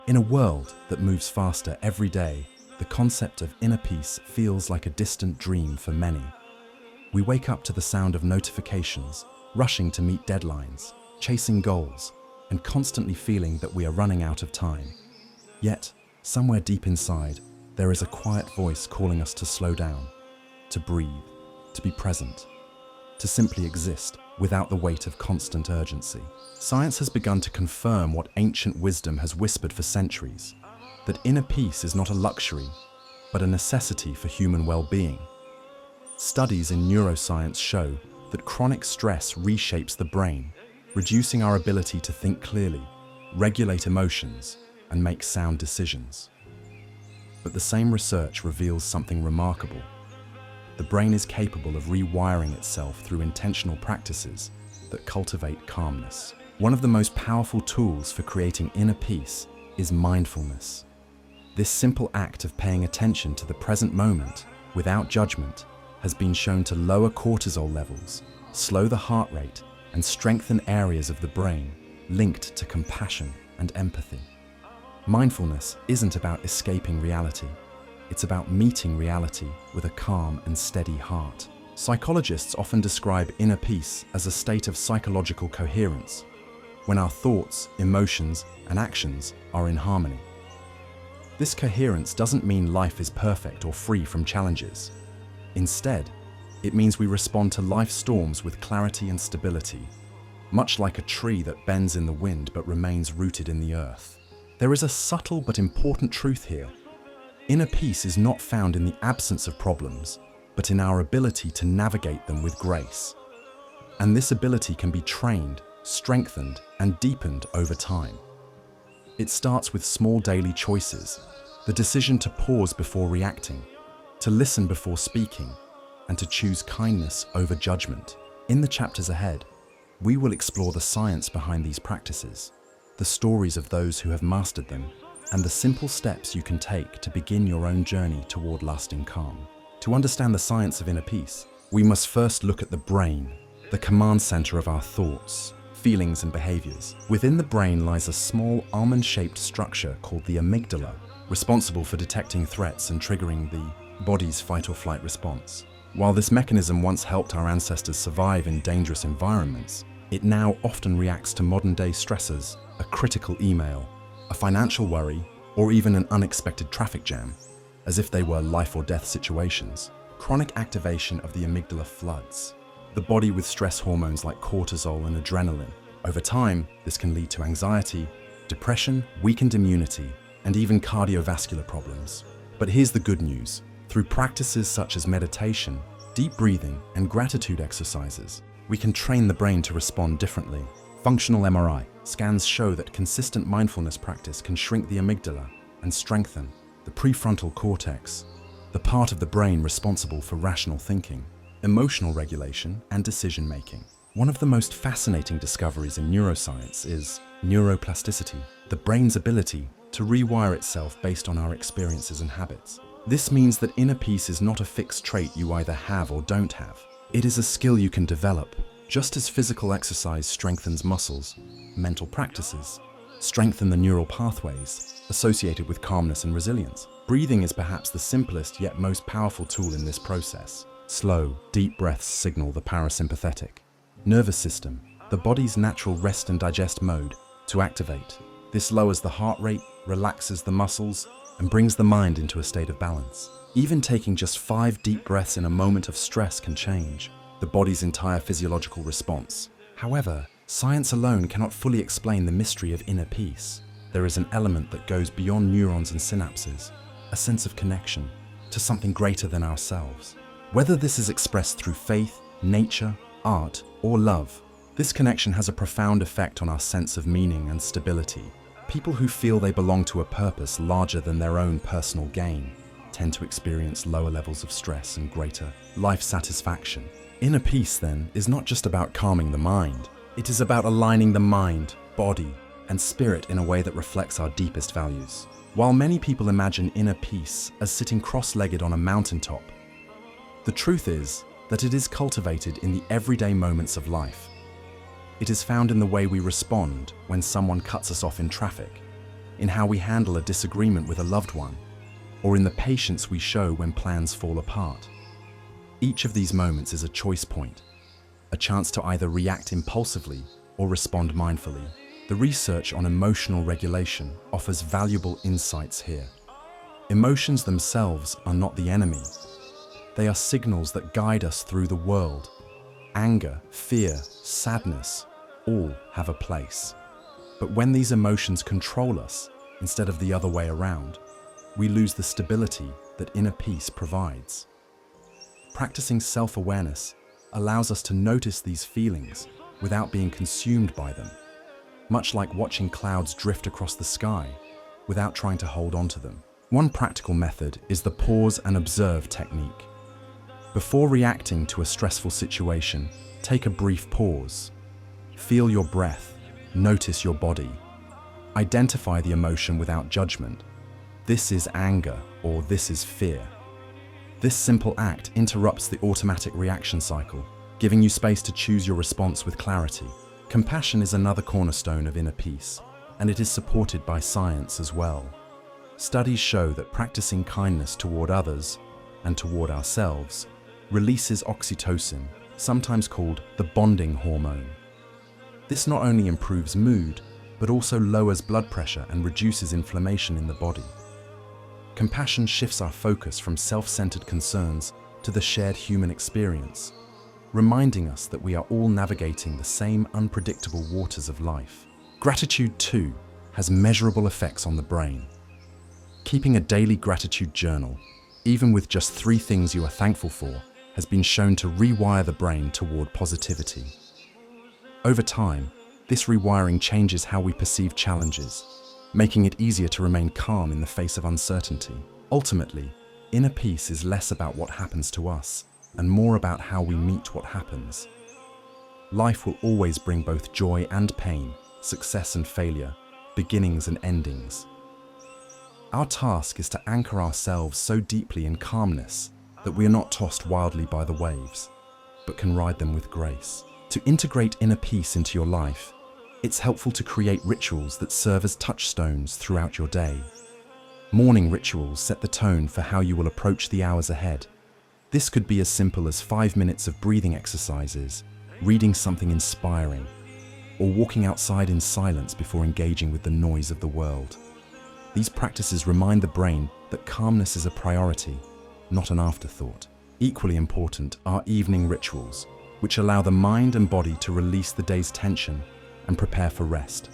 In a world that moves faster every day, the concept of inner peace feels like a distant dream for many. We wake up to the sound of notifications, rushing to meet deadlines, chasing goals, and constantly feeling that we are running out of time. Yet, somewhere deep inside, there is a quiet voice calling us to slow down, to breathe, to be present, to simply exist without the weight of constant urgency. Science has begun to confirm what ancient wisdom has whispered for centuries, that inner peace is not a luxury, but a necessity for human well-being. Studies in neuroscience show that chronic stress reshapes the brain, reducing our ability to think clearly, regulate emotions, and make sound decisions. But the same research reveals something remarkable. The brain is capable of rewiring itself through intentional practices that cultivate calmness. One of the most powerful tools for creating inner peace is mindfulness. This simple act of paying attention to the present moment without judgment has been shown to lower cortisol levels, slow the heart rate, and strengthen areas of the brain linked to compassion and empathy. Mindfulness isn't about escaping reality. It's about meeting reality with a calm and steady heart. Psychologists often describe inner peace as a state of psychological coherence, when our thoughts, emotions, and actions are in harmony. This coherence doesn't mean life is perfect or free from challenges. Instead, it means we respond to life's storms with clarity and stability, much like a tree that bends in the wind but remains rooted in the earth. There is a subtle but important truth here. Inner peace is not found in the absence of problems, but in our ability to navigate them with grace. And this ability can be trained, strengthened, and deepened over time. It starts with small daily choices, the decision to pause before reacting, to listen before speaking, and to choose kindness over judgment. In the chapters ahead, we will explore the science behind these practices, the stories of those who have mastered them, and the simple steps you can take to begin your own journey toward lasting calm. To understand the science of inner peace, we must first look at the brain, the command center of our thoughts, feelings, and behaviors. Within the brain lies a small almond-shaped structure called the amygdala, responsible for detecting threats and triggering the body's fight or flight response. While this mechanism once helped our ancestors survive in dangerous environments, it now often reacts to modern-day stressors, a critical email, a financial worry, or even an unexpected traffic jam, as if they were life or death situations. Chronic activation of the amygdala floods the body with stress hormones like cortisol and adrenaline. Over time, this can lead to anxiety, depression, weakened immunity, and even cardiovascular problems. But here's the good news. Through practices such as meditation, deep breathing, and gratitude exercises, we can train the brain to respond differently. Functional MRI scans show that consistent mindfulness practice can shrink the amygdala and strengthen the prefrontal cortex, the part of the brain responsible for rational thinking, emotional regulation, and decision-making. One of the most fascinating discoveries in neuroscience is neuroplasticity, the brain's ability to rewire itself based on our experiences and habits. This means that inner peace is not a fixed trait you either have or don't have. It is a skill you can develop. Just as physical exercise strengthens muscles, mental practices strengthen the neural pathways associated with calmness and resilience. Breathing is perhaps the simplest yet most powerful tool in this process. Slow, deep breaths signal the parasympathetic nervous system, the body's natural rest and digest mode, to activate. This lowers the heart rate, relaxes the muscles, and brings the mind into a state of balance. Even taking just 5 deep breaths in a moment of stress can change the body's entire physiological response. However, science alone cannot fully explain the mystery of inner peace. There is an element that goes beyond neurons and synapses, a sense of connection to something greater than ourselves. Whether this is expressed through faith, nature, art, or love, this connection has a profound effect on our sense of meaning and stability. People who feel they belong to a purpose larger than their own personal gain tend to experience lower levels of stress and greater life satisfaction. Inner peace, then, is not just about calming the mind. It is about aligning the mind, body, and spirit in a way that reflects our deepest values. While many people imagine inner peace as sitting cross-legged on a mountaintop, the truth is that it is cultivated in the everyday moments of life. It is found in the way we respond when someone cuts us off in traffic, in how we handle a disagreement with a loved one, or in the patience we show when plans fall apart. Each of these moments is a choice point, a chance to either react impulsively or respond mindfully. The research on emotional regulation offers valuable insights here. Emotions themselves are not the enemy. They are signals that guide us through the world. Anger, fear, sadness, all have a place. But when these emotions control us, instead of the other way around, we lose the stability that inner peace provides. Practicing self-awareness allows us to notice these feelings without being consumed by them, much like watching clouds drift across the sky without trying to hold on to them. One practical method is the pause and observe technique. Before reacting to a stressful situation, take a brief pause. Feel your breath, notice your body. Identify the emotion without judgment. This is anger, or this is fear. This simple act interrupts the automatic reaction cycle, giving you space to choose your response with clarity. Compassion is another cornerstone of inner peace, and it is supported by science as well. Studies show that practicing kindness toward others and toward ourselves releases oxytocin, sometimes called the bonding hormone. This not only improves mood, but also lowers blood pressure and reduces inflammation in the body. Compassion shifts our focus from self-centered concerns to the shared human experience, reminding us that we are all navigating the same unpredictable waters of life. Gratitude, too, has measurable effects on the brain. Keeping a daily gratitude journal, even with just 3 things you are thankful for, has been shown to rewire the brain toward positivity. Over time, this rewiring changes how we perceive challenges, making it easier to remain calm in the face of uncertainty. Ultimately, inner peace is less about what happens to us and more about how we meet what happens. Life will always bring both joy and pain, success and failure, beginnings and endings. Our task is to anchor ourselves so deeply in calmness that we are not tossed wildly by the waves, but can ride them with grace. To integrate inner peace into your life, it's helpful to create rituals that serve as touchstones throughout your day. Morning rituals set the tone for how you will approach the hours ahead. This could be as simple as 5 minutes of breathing exercises, reading something inspiring, or walking outside in silence before engaging with the noise of the world. These practices remind the brain that calmness is a priority, not an afterthought. Equally important are evening rituals, which allow the mind and body to release the day's tension and prepare for rest.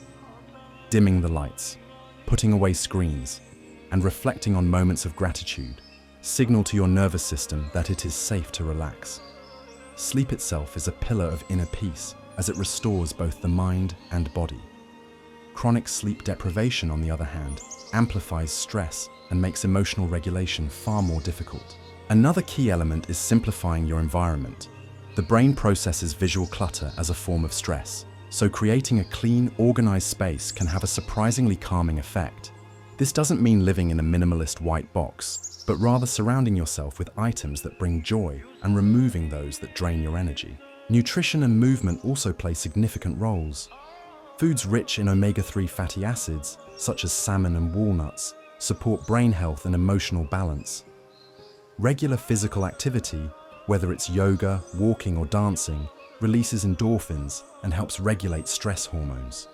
Dimming the lights, putting away screens, and reflecting on moments of gratitude signal to your nervous system that it is safe to relax. Sleep itself is a pillar of inner peace as it restores both the mind and body. Chronic sleep deprivation, on the other hand, amplifies stress and makes emotional regulation far more difficult. Another key element is simplifying your environment. The brain processes visual clutter as a form of stress, so creating a clean, organized space can have a surprisingly calming effect. This doesn't mean living in a minimalist white box, but rather surrounding yourself with items that bring joy and removing those that drain your energy. Nutrition and movement also play significant roles. Foods rich in omega-3 fatty acids, such as salmon and walnuts, support brain health and emotional balance. Regular physical activity, whether it's yoga, walking, or dancing, releases endorphins and helps regulate stress hormones.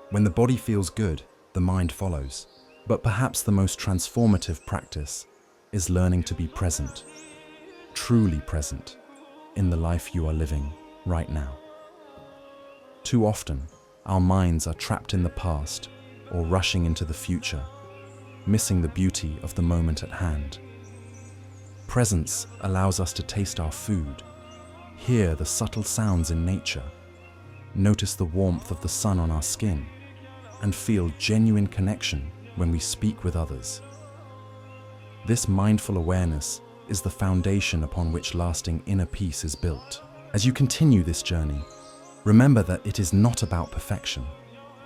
When the body feels good, the mind follows. But perhaps the most transformative practice is learning to be present, truly present, in the life you are living right now. Too often, our minds are trapped in the past or rushing into the future, missing the beauty of the moment at hand. Presence allows us to taste our food, hear the subtle sounds in nature, notice the warmth of the sun on our skin, and feel genuine connection when we speak with others. This mindful awareness is the foundation upon which lasting inner peace is built. As you continue this journey, remember that it is not about perfection.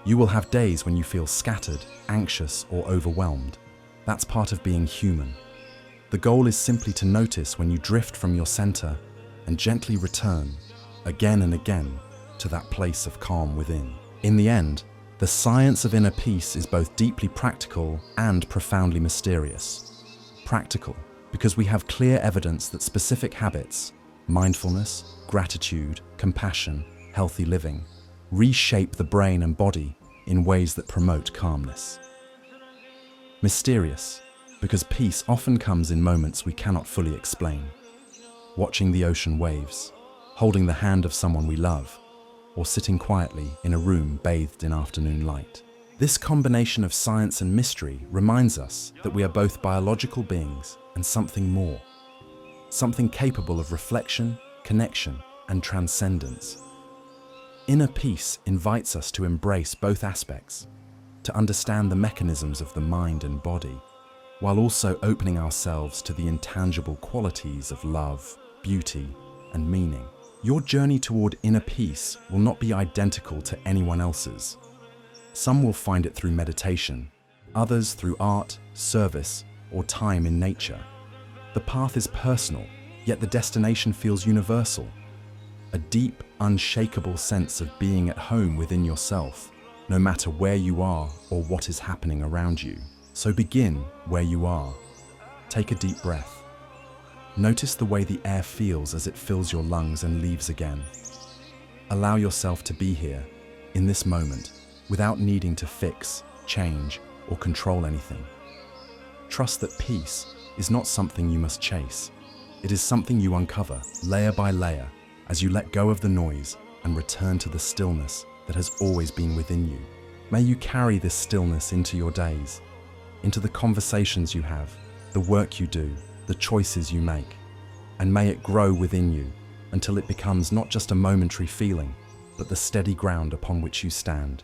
You will have days when you feel scattered, anxious, or overwhelmed. That's part of being human. The goal is simply to notice when you drift from your center and gently return, again and again, to that place of calm within. In the end, The science of inner peace is both deeply practical and profoundly mysterious. Practical, because we have clear evidence that specific habits, mindfulness, gratitude, compassion, healthy living, reshape the brain and body in ways that promote calmness. Mysterious, because peace often comes in moments we cannot fully explain. Watching the ocean waves, holding the hand of someone we love, or sitting quietly in a room bathed in afternoon light. This combination of science and mystery reminds us that we are both biological beings and something more, something capable of reflection, connection, and transcendence. Inner peace invites us to embrace both aspects, to understand the mechanisms of the mind and body, while also opening ourselves to the intangible qualities of love, beauty, and meaning. Your journey toward inner peace will not be identical to anyone else's. Some will find it through meditation, others through art, service, or time in nature. The path is personal, yet the destination feels universal. A deep, unshakable sense of being at home within yourself, no matter where you are or what is happening around you. So begin where you are. Take a deep breath. Notice the way the air feels as it fills your lungs and leaves again. Allow yourself to be here, in this moment, without needing to fix, change, or control anything. Trust that peace is not something you must chase. It is something you uncover, layer by layer, as you let go of the noise and return to the stillness that has always been within you. May you carry this stillness into your days, into the conversations you have, the work you do, the choices you make, and may it grow within you until it becomes not just a momentary feeling, but the steady ground upon which you stand.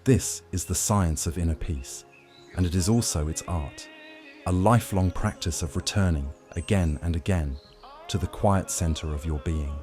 This is the science of inner peace, and it is also its art, a lifelong practice of returning again and again to the quiet center of your being.